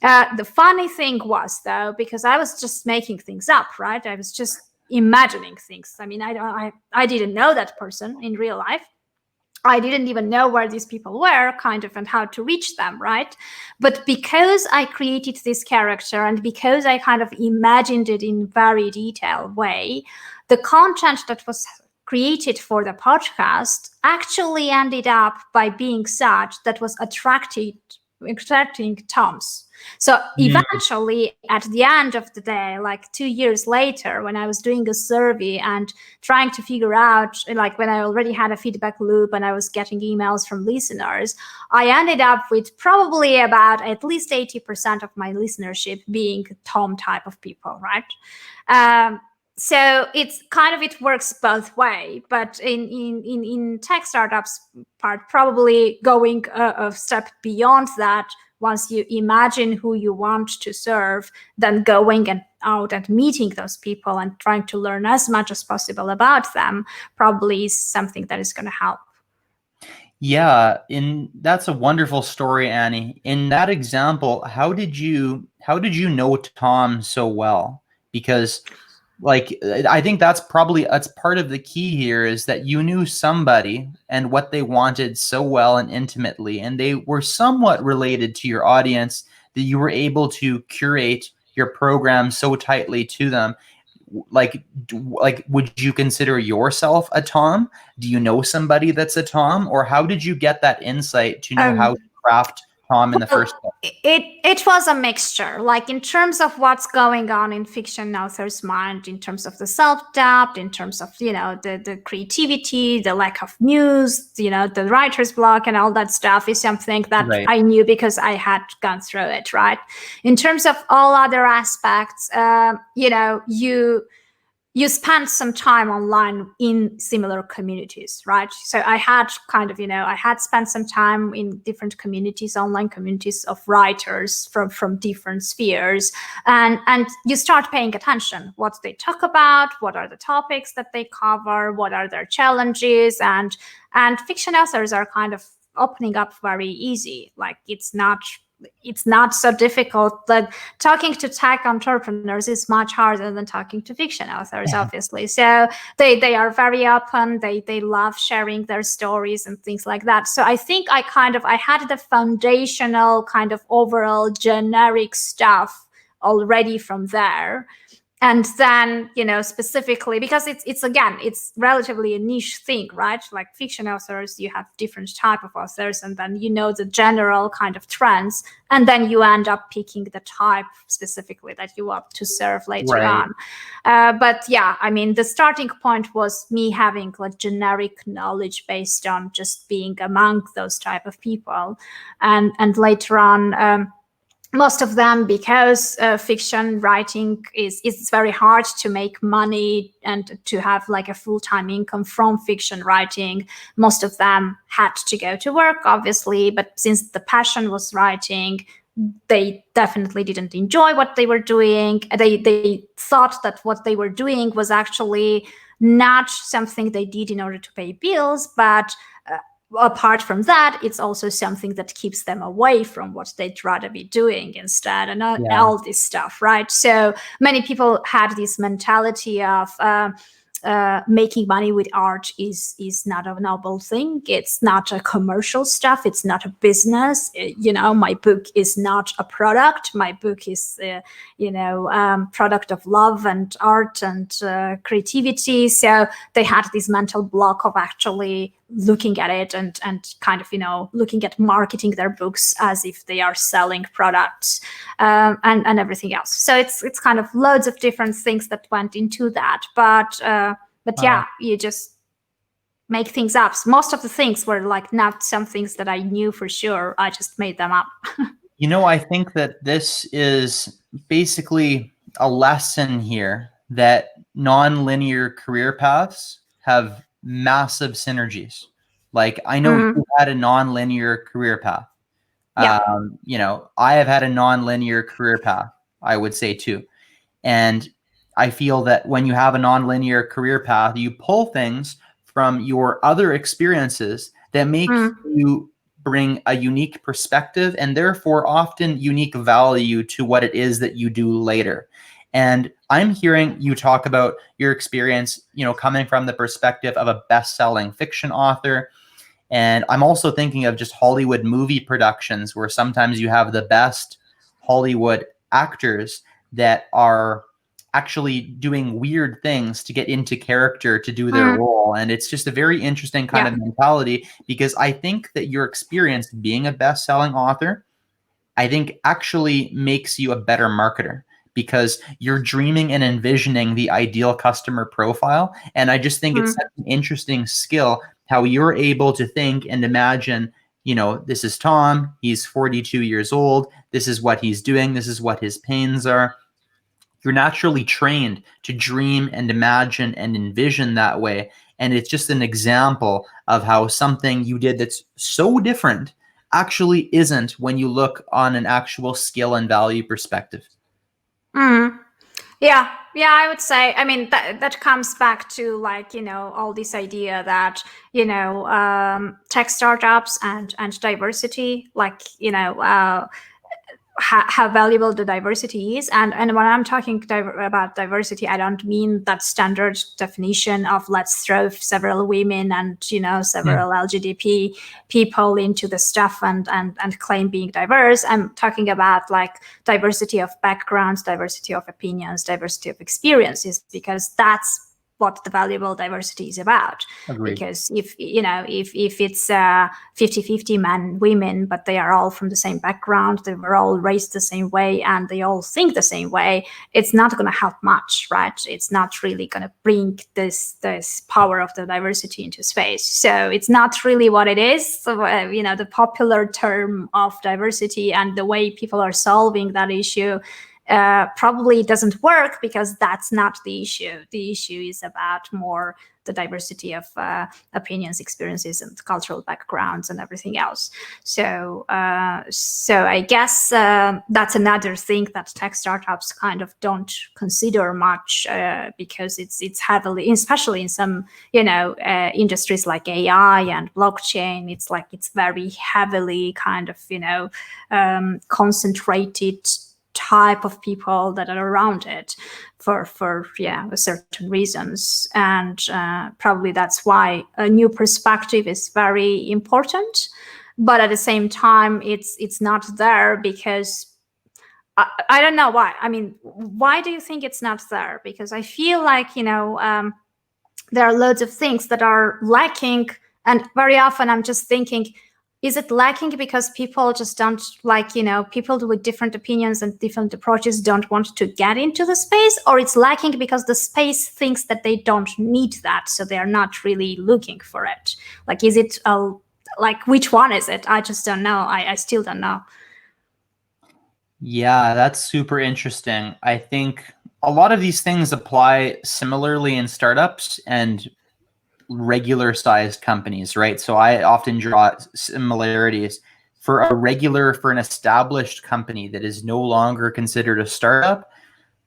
The funny thing was, though, because I was just making things up, right? I was just imagining things. I mean, I didn't know that person in real life. I didn't even know where these people were, kind of, and how to reach them, right? But because I created this character and because I kind of imagined it in very detailed way, the content that was created for the podcast actually ended up by being such that was attracting Toms. So eventually, at the end of the day, like 2 years later, when I was doing a survey and trying to figure out, like when I already had a feedback loop and I was getting emails from listeners, I ended up with probably about at least 80% of my listenership being Tom type of people, right? So it's kind of, it works both way, but in tech startups part, probably going a step beyond that. Once you imagine who you want to serve, then going and out and meeting those people and trying to learn as much as possible about them probably is something that is going to help. Yeah, that's a wonderful story, Annie. In that example, how did you know Tom so well? Because like I think that's part of the key here, is that you knew somebody and what they wanted so well and intimately, and they were somewhat related to your audience, that you were able to curate your program so tightly to them. Like would you consider yourself a Tom? Do you know somebody that's a Tom, or how did you get that insight to know how to craft Tom in the first place? It was a mixture, like in terms of what's going on in fiction author's mind, in terms of the self-doubt, in terms of, the creativity, the lack of muse, the writer's block and all that stuff is something that Right. I knew because I had gone through it, right? In terms of all other aspects, you spend some time online in similar communities, right? So I had I had spent some time in different communities, online communities of writers from different spheres, and you start paying attention what they talk about, what are the topics that they cover, what are their challenges, and fiction authors are kind of opening up very easy. Like it's not so difficult. Like talking to tech entrepreneurs is much harder than talking to fiction authors, obviously. So they are very open. They love sharing their stories and things like that. So I think I had the foundational kind of overall generic stuff already from there. And then, specifically because it's relatively a niche thing, right? Like fiction authors, you have different type of authors, and then the general kind of trends, and then you end up picking the type specifically that you want to serve later Right. on. But yeah, I mean, the starting point was me having like generic knowledge based on just being among those type of people, and later on. Most of them, because fiction writing is very hard to make money and to have like a full-time income from fiction writing. Most of them had to go to work, obviously, but since the passion was writing, they definitely didn't enjoy what they were doing. They thought that what they were doing was actually not something they did in order to pay bills, but apart from that, it's also something that keeps them away from what they'd rather be doing instead, and all this stuff, right? So many people had this mentality of making money with art is not a noble thing. It's not a commercial stuff. It's not a business. My book is not a product. My book is, product of love and art and creativity. So they had this mental block of actually looking at it and kind of looking at marketing their books as if they are selling products, and everything else. So it's kind of loads of different things that went into that, but yeah, you just make things up. Most of the things were like not some things that I knew for sure. I just made them up. I think that this is basically a lesson here that non-linear career paths have massive synergies. Like I know you had a non-linear career path. Yeah. I have had a non-linear career path, I would say too. And I feel that when you have a non-linear career path, you pull things from your other experiences that make you bring a unique perspective and therefore often unique value to what it is that you do later. And I'm hearing you talk about your experience, coming from the perspective of a best-selling fiction author. And I'm also thinking of just Hollywood movie productions where sometimes you have the best Hollywood actors that are actually doing weird things to get into character to do their role. And it's just a very interesting kind of mentality, because I think that your experience being a best-selling author, I think actually makes you a better marketer, because you're dreaming and envisioning the ideal customer profile. And I just think it's such an interesting skill how you're able to think and imagine, this is Tom, he's 42 years old, this is what he's doing, this is what his pains are. You're naturally trained to dream and imagine and envision that way. And it's just an example of how something you did that's so different actually isn't when you look on an actual skill and value perspective. Yeah, I would say, I mean, that comes back to, like, all this idea that, tech startups and diversity, like, how valuable the diversity is. And when I'm talking about diversity, I don't mean that standard definition of let's throw several women and several LGBT people into the stuff and claim being diverse. I'm talking about like diversity of backgrounds, diversity of opinions, diversity of experiences, because that's what the valuable diversity is about. Agreed. Because if it's 50-50 men, women, but they are all from the same background, they were all raised the same way, and they all think the same way, it's not going to help much, right? It's not really going to bring this power of the diversity into space. So it's not really what it is. So, the popular term of diversity and the way people are solving that issue probably doesn't work, because that's not the issue. The issue is about more the diversity of opinions, experiences, and cultural backgrounds and everything else. So I guess that's another thing that tech startups kind of don't consider much, because it's heavily, especially in some industries like AI and blockchain, it's very heavily kind of concentrated type of people that are around it for certain reasons. And probably that's why a new perspective is very important. But at the same time, it's not there because I don't know why. I mean, why do you think it's not there? Because I feel like, there are loads of things that are lacking. And very often I'm just thinking, is it lacking because people just don't people with different opinions and different approaches don't want to get into the space? Or it's lacking because the space thinks that they don't need that, so they're not really looking for it? Like, is it which one is it? I just don't know. I still don't know. Yeah, that's super interesting. I think a lot of these things apply similarly in startups and regular sized companies, right? So I often draw similarities for an established company that is no longer considered a startup.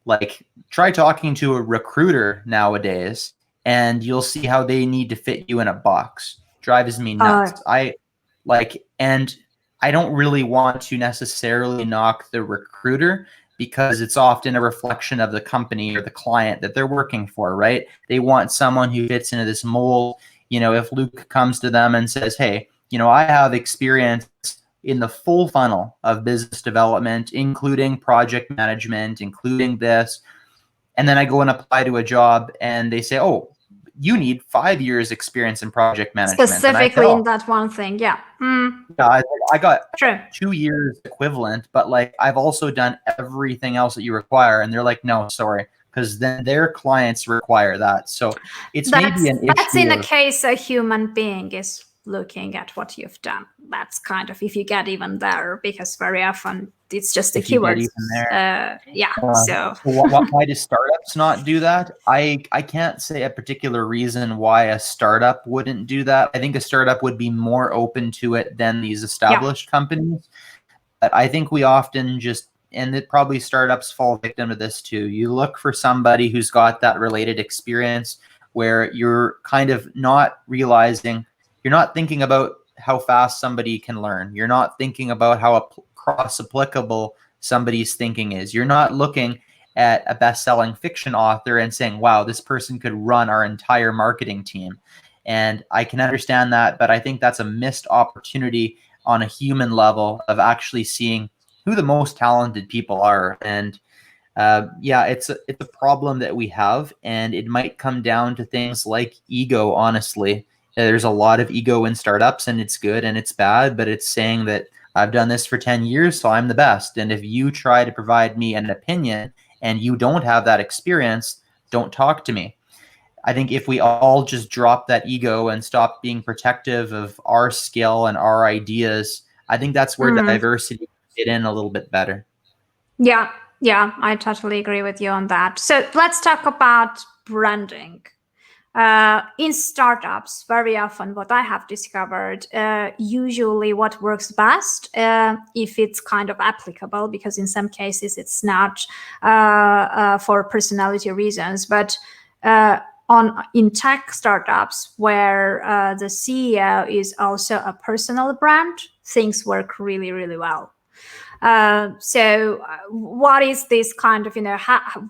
Like, try talking to a recruiter nowadays and you'll see how they need to fit you in a box. Drives me nuts. And I don't really want to necessarily knock the recruiter, because it's often a reflection of the company or the client that they're working for, right? They want someone who fits into this mold. If Luc comes to them and says, hey, I have experience in the full funnel of business development, including project management, including this, and then I go and apply to a job and they say, oh, you need 5 years experience in project management. Specifically in that one thing. Yeah. Yeah, I got 2 years equivalent, but like I've also done everything else that you require. And they're like, no, sorry, because then their clients require that. So it's maybe an issue. That's in a case a human being is looking at what you've done. That's kind of, if you get even there, because very often it's just the keywords. So why do startups not do that? I can't say a particular reason why a startup wouldn't do that. I think a startup would be more open to it than these established companies. But I think we often and it probably startups fall victim to this too. You look for somebody who's got that related experience where you're kind of not realizing, you're not thinking about how fast somebody can learn. You're not thinking about how cross-applicable somebody's thinking is. You're not looking at a best-selling fiction author and saying, wow, this person could run our entire marketing team. And I can understand that, but I think that's a missed opportunity on a human level of actually seeing who the most talented people are. And yeah, it's a problem that we have, and it might come down to things like ego, honestly. There's a lot of ego in startups, and it's good and it's bad, but it's saying that I've done this for 10 years, so I'm the best. And if you try to provide me an opinion and you don't have that experience, don't talk to me. I think if we all just drop that ego and stop being protective of our skill and our ideas, I think that's where diversity fit in a little bit better. Yeah, yeah, I totally agree with you on that. So let's talk about branding. In startups, very often what I have discovered, usually what works best, if it's kind of applicable, because in some cases it's not for personality reasons, but in tech startups where the CEO is also a personal brand, things work really, really well. So what is this kind of,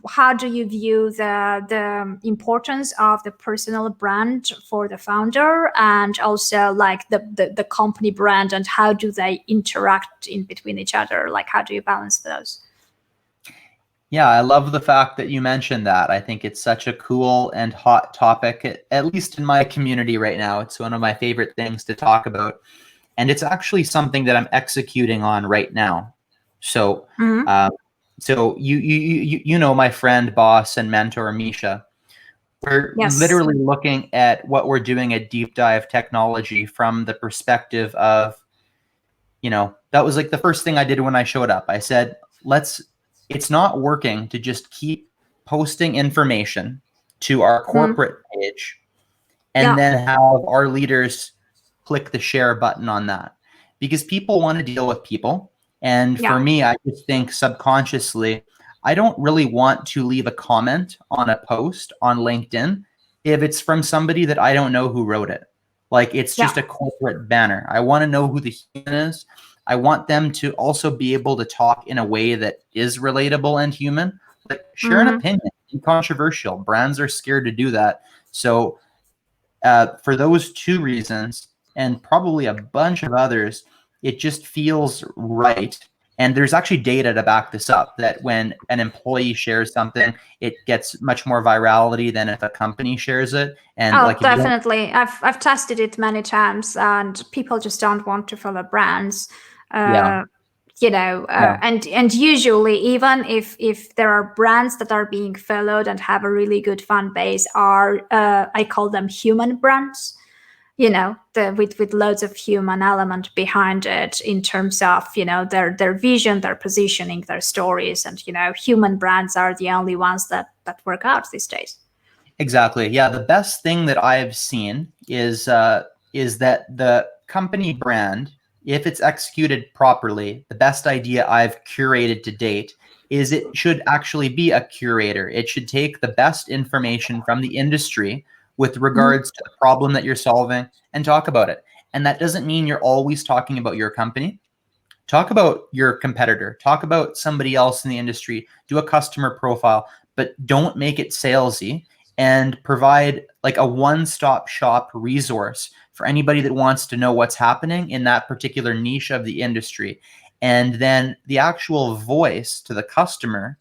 how do you view the importance of the personal brand for the founder, and also like the company brand, and how do they interact in between each other? Like, how do you balance those? Yeah, I love the fact that you mentioned that. I think it's such a cool and hot topic, at least in my community right now. It's one of my favorite things to talk about. And it's actually something that I'm executing on right now. So, so you know my friend, boss, and mentor Misha. We're literally looking at what we're doing a deep dive technology from the perspective of, that was like the first thing I did when I showed up. I said, it's not working to just keep posting information to our corporate page and then have our leaders click the share button on that, because people want to deal with people. And for me, I just think subconsciously, I don't really want to leave a comment on a post on LinkedIn if it's from somebody that I don't know who wrote it. Like, it's just a corporate banner. I want to know who the human is. I want them to also be able to talk in a way that is relatable and human. Like, share an opinion, be controversial. Brands are scared to do that. So for those two reasons, and probably a bunch of others, it just feels right. And there's actually data to back this up, that when an employee shares something, it gets much more virality than if a company shares it. And definitely. I've tested it many times, and people just don't want to follow brands. And usually, even if there are brands that are being followed and have a really good fan base, are I call them human brands, with loads of human element behind it, in terms of their vision, their positioning, their stories. And human brands are the only ones that work out these days. Exactly. Yeah, the best thing that I've seen is that the company brand, if it's executed properly, the best idea I've curated to date is it should actually be a curator. It should take the best information from the industry with regards to the problem that you're solving and talk about it. And that doesn't mean you're always talking about your company. Talk about your competitor. Talk about somebody else in the industry. Do a customer profile, but don't make it salesy, and provide like a one-stop shop resource for anybody that wants to know what's happening in that particular niche of the industry. And then the actual voice to the customer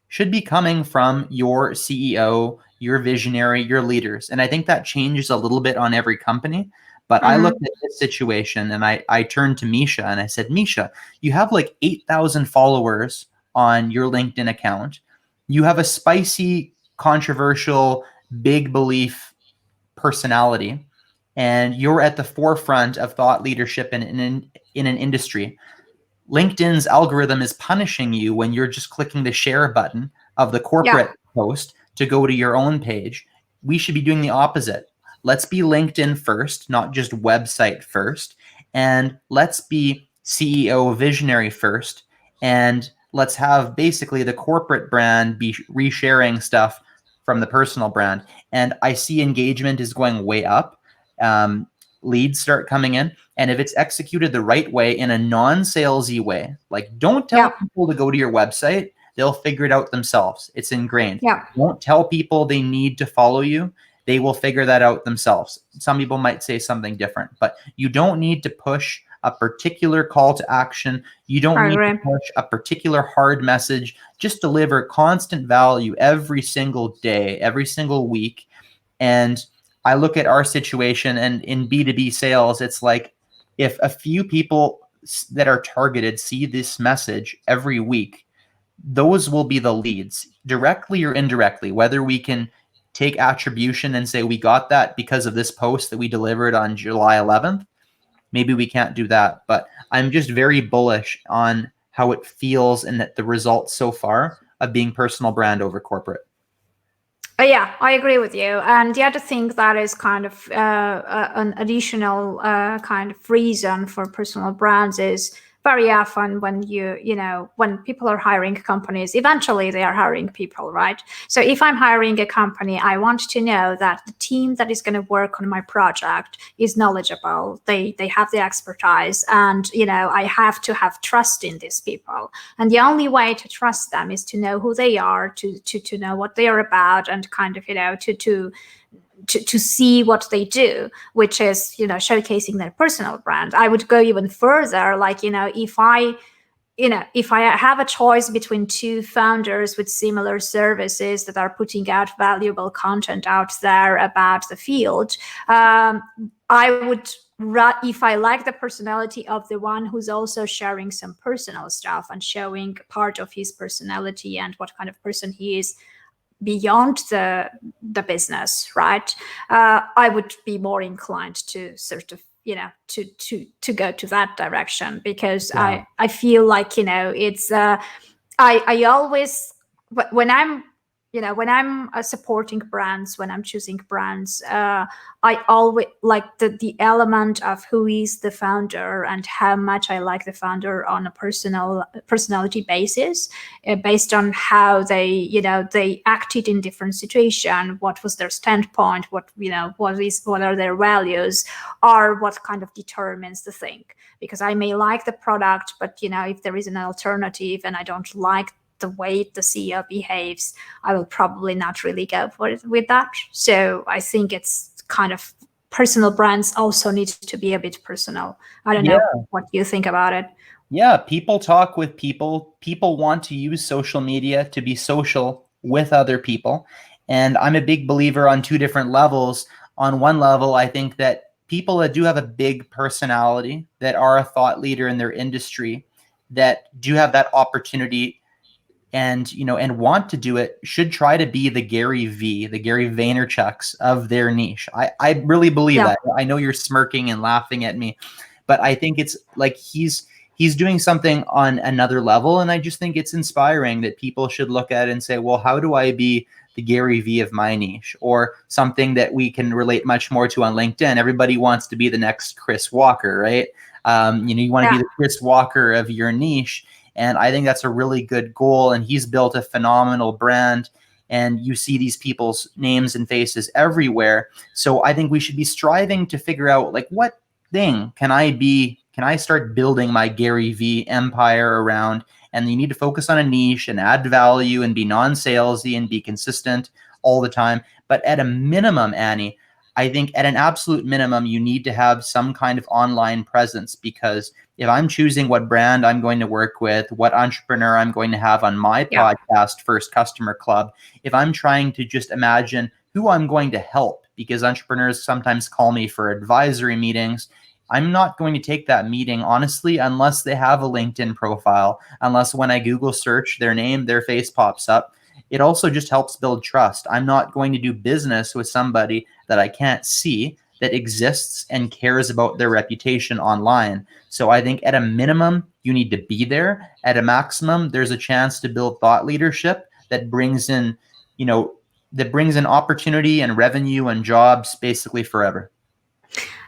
should be coming from your CEO, your visionary, your leaders. And I think that changes a little bit on every company. But I looked at this situation and I turned to Misha and I said, Misha, you have like 8,000 followers on your LinkedIn account. You have a spicy, controversial, big belief personality, and you're at the forefront of thought leadership in an industry. LinkedIn's algorithm is punishing you when you're just clicking the share button of the corporate post to go to your own page. We should be doing the opposite. Let's be LinkedIn first, not just website first. And let's be CEO visionary first. And let's have basically the corporate brand be resharing stuff from the personal brand. And I see engagement is going way up. Leads start coming in. And if it's executed the right way, in a non-salesy way, like, don't tell people to go to your website. They'll figure it out themselves. It's ingrained. Yeah. Don't tell people they need to follow you. They will figure that out themselves. Some people might say something different, but you don't need to push a particular call to action. You don't I need agree. to push a particular hard message. Just deliver constant value every single day, every single week. And I look at our situation, and in B2B sales, it's like if a few people that are targeted see this message every week, those will be the leads, directly or indirectly, whether we can take attribution and say we got that because of this post that we delivered on July 11th. Maybe we can't do that, but I'm just very bullish on how it feels and that the results so far of being personal brand over corporate. Yeah, I agree with you. And the other thing that is kind of an additional kind of reason for personal brands is very often when when people are hiring companies, eventually they are hiring people, right? So if I'm hiring a company, I want to know that the team that is going to work on my project is knowledgeable. They have the expertise, and I have to have trust in these people. And the only way to trust them is to know who they are, to know what they are about, and kind of to see what they do, which is showcasing their personal brand. I would go even further, like if I have a choice between two founders with similar services that are putting out valuable content out there about the field, I would, if I like the personality of the one who's also sharing some personal stuff and showing part of his personality and what kind of person he is beyond the business, right? I would be more inclined to sort of to go to that direction, because Yeah. I feel like it's I always, when I'm when I'm supporting brands, when I'm choosing brands, I always like the element of who is the founder and how much I like the founder on a personality basis, based on how they acted in different situation, what was their standpoint, what are their values, or what kind of determines the thing. Because I may like the product, but if there is an alternative and I don't like the way the CEO behaves, I will probably not really go for it with that. So I think it's kind of, personal brands also need to be a bit personal. I don't know what you think about it. Yeah, people talk with people. People want to use social media to be social with other people. And I'm a big believer on two different levels. On one level, I think that people that do have a big personality, that are a thought leader in their industry, that do have that opportunity and and want to do it, should try to be the Gary Vaynerchuks of their niche. I really believe that. I know you're smirking and laughing at me, but I think it's like he's doing something on another level, and I just think it's inspiring that people should look at it and say, well, how do I be the Gary V of my niche? Or something that we can relate much more to on LinkedIn. Everybody wants to be the next Chris Walker, right? You want to be the Chris Walker of your niche. And I think that's a really good goal. And he's built a phenomenal brand. And you see these people's names and faces everywhere. So I think we should be striving to figure out, like, what thing can I start building my Gary V empire around? And you need to focus on a niche and add value and be non-salesy and be consistent all the time. But at a minimum, Annie, I think at an absolute minimum, you need to have some kind of online presence, because if I'm choosing what brand I'm going to work with, what entrepreneur I'm going to have on my podcast, First Customer Club, if I'm trying to just imagine who I'm going to help, because entrepreneurs sometimes call me for advisory meetings, I'm not going to take that meeting, honestly, unless they have a LinkedIn profile, unless when I Google search their name, their face pops up. It also just helps build trust. I'm not going to do business with somebody that I can't see, that exists and cares about their reputation online. So I think at a minimum, you need to be there. At a maximum, there's a chance to build thought leadership that brings in, opportunity and revenue and jobs basically forever.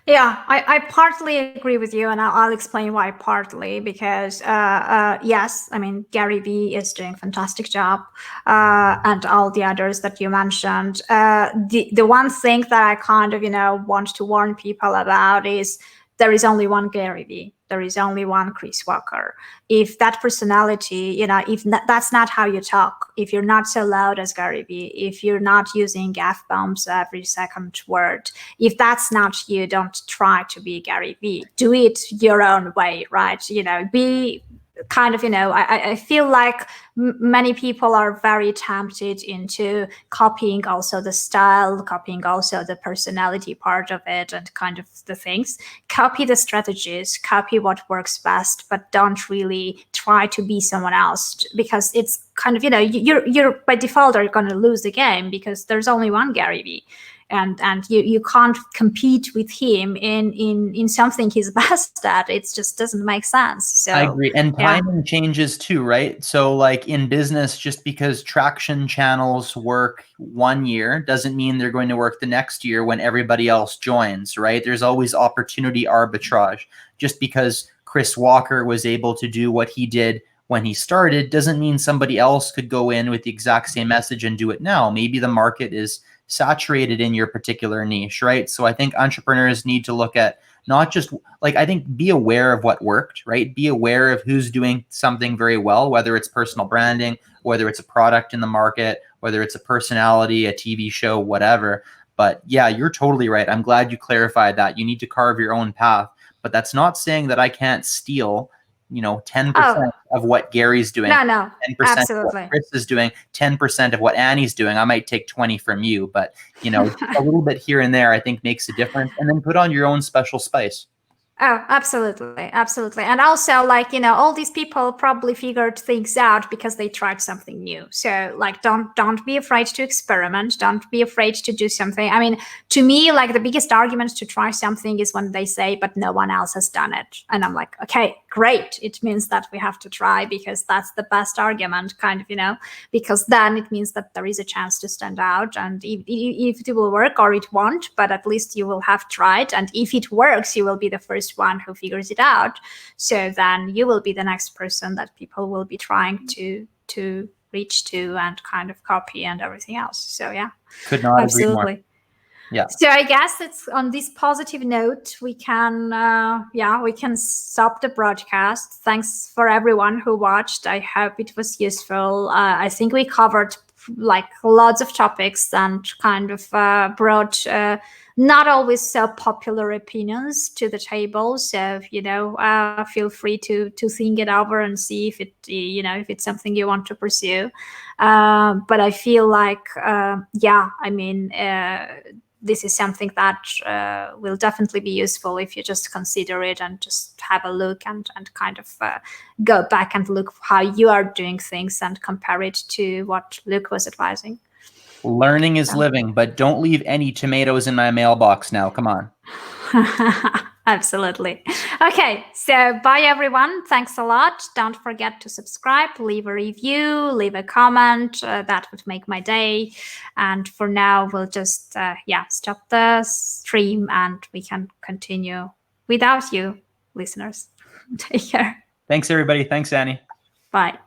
Yeah, I partly agree with you, and I'll explain why partly. Because yes, I mean, Gary Vee is doing a fantastic job, and all the others that you mentioned. The one thing that I kind of want to warn people about is there is only one Gary Vee. There is only one Chris Walker. If that personality, if that's not how you talk, if you're not so loud as Gary Vee, if you're not using F-bombs every second word, if that's not you, don't try to be Gary Vee. Do it your own way, right? Be kind of, I feel like many people are very tempted into copying also the style, copying also the personality part of it, and kind of the things. Copy the strategies, copy what works best, but don't really try to be someone else, because it's kind of, you're by default are going to lose the game, because there's only one Gary Vee. And you can't compete with him in something he's best at. It just doesn't make sense. So I agree. And timing changes too, right? So like in business, just because traction channels work 1 year doesn't mean they're going to work the next year when everybody else joins, right? There's always opportunity arbitrage. Just because Chris Walker was able to do what he did when he started doesn't mean somebody else could go in with the exact same message and do it now. Maybe the market is saturated in your particular niche, right? So I think entrepreneurs need to look at not just like, I think be aware of what worked, right? Be aware of who's doing something very well, whether it's personal branding, whether it's a product in the market, whether it's a personality, a TV show, whatever. But yeah, you're totally right. I'm glad you clarified that. You need to carve your own path, but that's not saying that I can't steal 10% of what Gary's doing, no, 10% absolutely. of what Chris is doing, 10% of what Annie's doing. I might take 20 from you, but a little bit here and there, I think makes a difference. And then put on your own special spice. Oh, absolutely. Absolutely. And also, like, all these people probably figured things out because they tried something new. So like, don't be afraid to experiment. Don't be afraid to do something. I mean, to me, like, the biggest argument to try something is when they say, but no one else has done it. And I'm like, okay, great. It means that we have to try, because that's the best argument, kind of, because then it means that there is a chance to stand out. And if it will work or it won't, but at least you will have tried. And if it works, you will be the first one who figures it out. So then you will be the next person that people will be trying to reach to and kind of copy and everything else. So yeah, could not absolutely agree more. Yeah. So I guess it's on this positive note we can stop the broadcast. Thanks for everyone who watched. I hope it was useful. I think we covered like lots of topics and kind of brought not always so popular opinions to the table. So feel free to think it over and see if it if it's something you want to pursue. But I feel like this is something that will definitely be useful if you just consider it and just have a look and kind of go back and look how you are doing things and compare it to what Luc was advising. Learning is living, but don't leave any tomatoes in my mailbox now. Come on. Absolutely. Okay, so bye everyone. Thanks a lot. Don't forget to subscribe, leave a review, leave a comment. That would make my day. And for now, we'll just stop the stream and we can continue without you, listeners. Take care. Thanks, everybody. Thanks, Annie. Bye.